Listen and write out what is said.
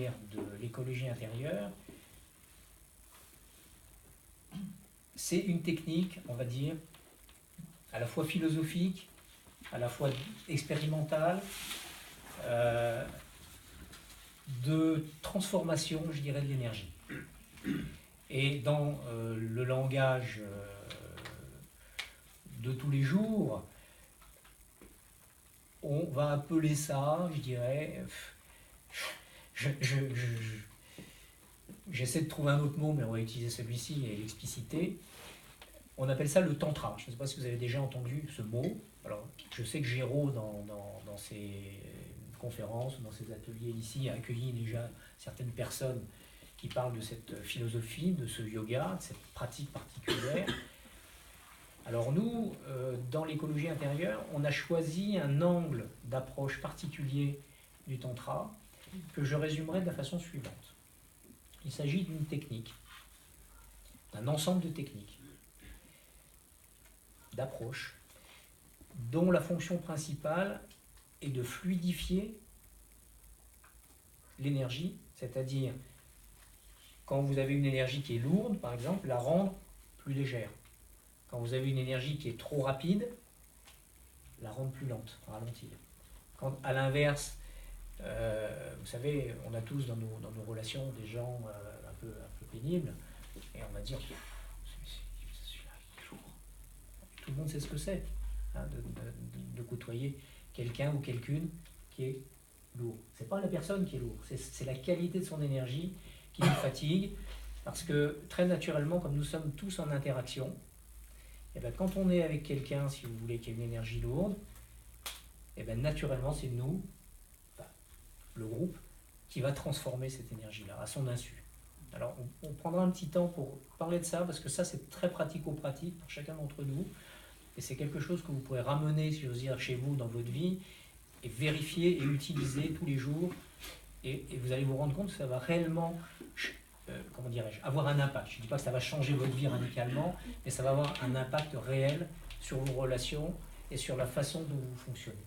dire, de l'écologie intérieure, c'est une technique, on va dire, à la fois philosophique, à la fois expérimentale, de transformation, je dirais, de l'énergie. Et dans le langage de tous les jours, on va appeler ça, je dirais, j'essaie de trouver un autre mot, mais on va utiliser celui-ci et l'expliciter. On appelle ça le tantra. Je ne sais pas si vous avez déjà entendu ce mot. Alors, je sais que Géraud, dans ses conférences, dans ses ateliers ici, a accueilli déjà certaines personnes qui parlent de cette philosophie, de ce yoga, de cette pratique particulière. Alors nous, dans l'écologie intérieure, on a choisi un angle d'approche particulier du tantra que je résumerai de la façon suivante. Il s'agit d'une technique, d'un ensemble de techniques, d'approches, dont la fonction principale est de fluidifier l'énergie, c'est-à-dire quand vous avez une énergie qui est lourde, par exemple, la rendre plus légère. Quand vous avez une énergie qui est trop rapide, la rendre plus lente, ralentir. Quand, à l'inverse, vous savez, on a tous dans nos relations des gens un peu pénibles, et on va dire, celui-là, il est lourd. Tout le monde sait ce que c'est, hein, de côtoyer quelqu'un ou quelqu'une qui est lourd. C'est pas la personne qui est lourde, c'est la qualité de son énergie qui nous fatigue, parce que très naturellement, comme nous sommes tous en interaction, et bien, quand on est avec quelqu'un, si vous voulez, qui a une énergie lourde, et bien, naturellement, c'est nous, enfin, le groupe, qui va transformer cette énergie-là, à son insu. Alors, on prendra un petit temps pour parler de ça, parce que ça, c'est très pratico-pratique pour chacun d'entre nous, et c'est quelque chose que vous pourrez ramener, si j'ose dire, chez vous, dans votre vie, et vérifier et utiliser tous les jours, et vous allez vous rendre compte que ça va réellement... comment dirais-je, avoir un impact. Je ne dis pas que ça va changer votre vie radicalement, mais ça va avoir un impact réel sur vos relations et sur la façon dont vous fonctionnez.